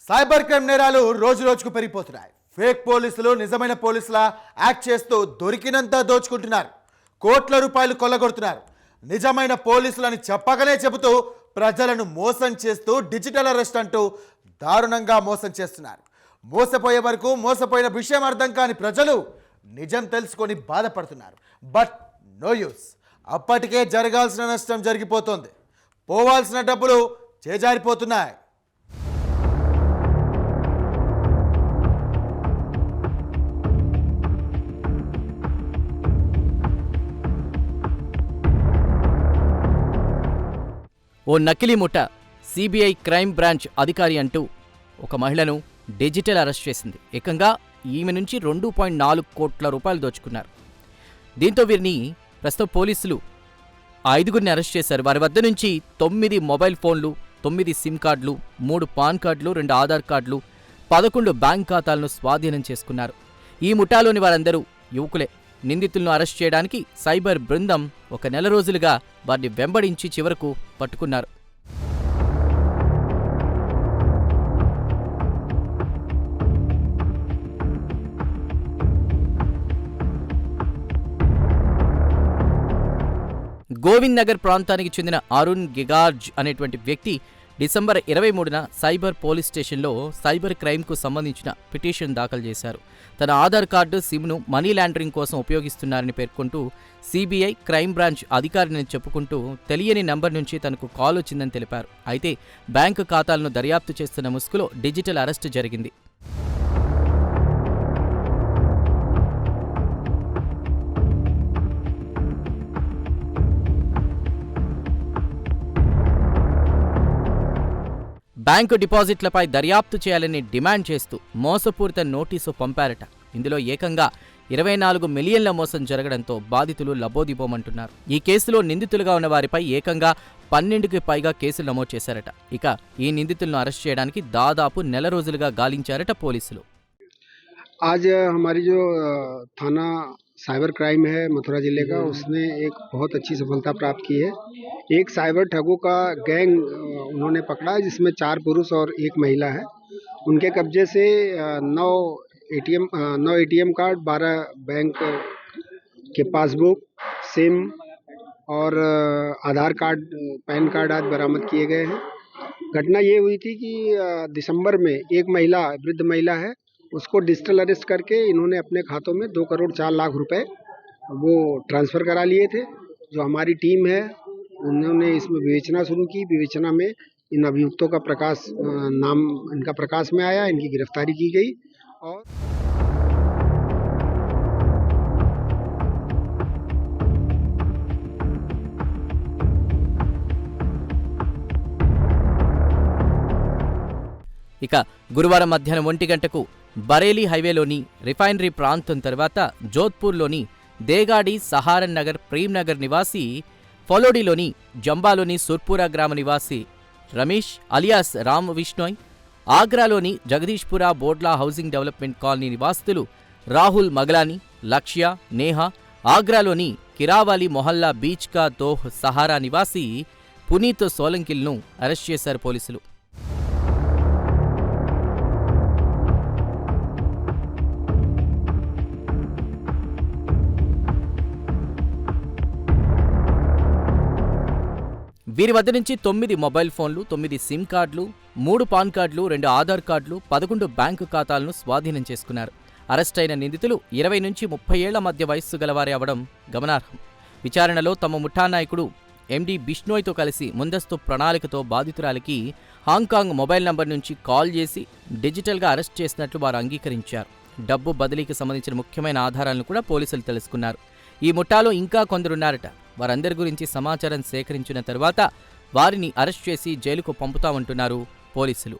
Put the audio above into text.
Cyber crime నేరాలు రోజు రోజుకు పెరిగిపోతున్నాయి. ఫేక్ పోలీసులు నిజమైన పోలీసులా యాక్ట్ చేస్తూ దొరికినంత దోచుకుంటున్నారు. కోట్ల రూపాయలు కొల్లగొడుతున్నారు. నిజమైన పోలీసులని చెప్పగానే చెబుతూ ప్రజలను మోసం చేస్తూ డిజిటల్ అరెస్ట్ అంటూ దారుణంగా మోసం చేస్తున్నారు. మోసపోయే వరకు మోసపోయిన విషయం అర్థం కాని ప్రజలు నిజం తెలుసుకొని బాధపడుతున్నారు. But no use. అప్పటికే జరగాల్సిన నష్టం జరిగిపోతుంది. పోవాల్సిన డబ్బులు చేజారిపోతున్నాయి. ఓ నకిలీ ముఠ సిబిఐ క్రైమ్ బ్రాంచ్ అధికారి అంటూ ఒక మహిళను డిజిటల్ అరెస్ట్ చేసింది. ఏకంగా ఈమె నుంచి 2.4 కోట్ల రూపాయలు దోచుకున్నారు. దీంతో వీరిని ప్రస్తుతం పోలీసులు 5గురిని అరెస్ట్ చేశారు. వారి వద్ద నుంచి 9 మొబైల్ ఫోన్లు, 9 సిమ్ కార్డులు, 3 పాన్ కార్డులు, 2 ఆధార్ కార్డులు, 11 బ్యాంక్ ఖాతాలను స్వాధీనం చేసుకున్నారు. ఈ ముఠాలోని వారందరూ యువకులే. నిందితులను అరెస్ట్ చేయడానికి సైబర్ బృందం 1 నెల రోజులుగా వారిని వెంబడించి చివరకు పట్టుకున్నారు. గోవింద్ నగర్ ప్రాంతానికి చెందిన అరుణ్ గిగార్జ్ అనేటువంటి వ్యక్తి డిసెంబర్ 23న సైబర్ పోలీస్ స్టేషన్లో సైబర్ క్రైమ్కు సంబంధించిన పిటిషన్ దాఖలు చేశారు. తన ఆధార్ కార్డు, సిమ్ను మనీ లాండరింగ్ కోసం ఉపయోగిస్తున్నారని పేర్కొంటూ సిబిఐ క్రైమ్ బ్రాంచ్ అధికారిని చెప్పుకుంటూ తెలియని నంబర్ నుంచి తనకు కాల్ వచ్చిందని తెలిపారు. అయితే బ్యాంకు ఖాతాలను దర్యాప్తు చేస్తున్న ముసుగులో డిజిటల్ అరెస్టు జరిగింది. బ్యాంకు డిపాజిట్లపై దర్యాప్తు చేయాలని డిమాండ్ చేస్తూ మోసపూరిత నోటీసు పంపారట. ఇందులో ఏకంగా 24 మిలియన్ల మోసం జరగడంతో బాధితులు లబోదిబోమంటున్నారు. ఈ కేసులో నిందితులుగా ఉన్న వారిపై ఏకంగా 12కి పైగా కేసులు నమోదు చేశారట. ఇక ఈ నిందితులను అరెస్ట్ చేయడానికి దాదాపు నెల రోజులుగా గాలించారట పోలీసులు. आज हमारी जो थाना साइबर क्राइम है मथुरा जिले का, उसने एक बहुत अच्छी सफलता प्राप्त की है. एक साइबर ठगों का गैंग उन्होंने पकड़ा है, जिसमें 4 पुरुष और 1 महिला है. उनके कब्जे से 9 एटीएम कार्ड, 12 बैंक के पासबुक, सिम और आधार कार्ड, पैन कार्ड आदि बरामद किए गए हैं. घटना ये हुई थी कि दिसंबर में एक महिला, वृद्ध महिला है, उसको डिजिटल अरेस्ट करके इन्होंने अपने खातों में 2 करोड़ 4 लाख रुपए वो ट्रांसफ़र करा लिए थे. जो हमारी टीम है उन्होंने इसमें विवेचना शुरू की. विवेचना में इन अभियुक्तों का नाम इनका प्रकाश में आया, इनकी गिरफ्तारी की गई. और ఇక గురువారం మధ్యాహ్నం 1 గంటకు బరేలీ హైవేలోని రిఫైనరీ ప్రాంతం తర్వాత జోధ్పూర్లోని దేగాడి, సహారన్ నగర్, ప్రేమ్ నగర్ నివాసి, ఫలోడిలోని జంబాలోని సుర్పురా గ్రామ నివాసి రమేష్ అలియాస్ రామ్ విష్ణోయ్, ఆగ్రాలోని Jagdishpura Bodla housing development colony నివాసితులు రాహుల్ మగలాని, లక్ష్య, నేహా, ఆగ్రాలోని కిరావాలి మొహల్లా బీచ్ కా దోహ్ సహారా నివాసి పునీత్ సోలంకిల్ను అరెస్ట్ చేశారు పోలీసులు. వీరి వద్ద నుంచి 9 మొబైల్ ఫోన్లు, 9 సిమ్ కార్డులు, 3 పాన్ కార్డులు, 2 ఆధార్ కార్డులు, 11 బ్యాంకు ఖాతాలను స్వాధీనం చేసుకున్నారు. అరెస్ట్ అయిన నిందితులు 20 నుంచి 30 ఏళ్ల మధ్య వయస్సు గలవారే అవడం గమనార్హం. విచారణలో తమ ముఠా నాయకుడు ఎండి బిష్నోయ్తో కలిసి ముందస్తు ప్రణాళికతో బాధితురాలికి హాంకాంగ్ మొబైల్ నంబర్ నుంచి కాల్ చేసి డిజిటల్గా అరెస్ట్ చేసినట్లు వారు అంగీకరించారు. డబ్బు బదిలీకి సంబంధించిన ముఖ్యమైన ఆధారాలను కూడా పోలీసులు తెలుసుకున్నారు. ఈ ముఠాలో ఇంకా కొందరున్నారట. వారందరి గురించి సమాచారం సేకరించిన తర్వాత వారిని అరెస్ట్ చేసి జైలుకు పంపుతామంటున్నారు పోలీసులు.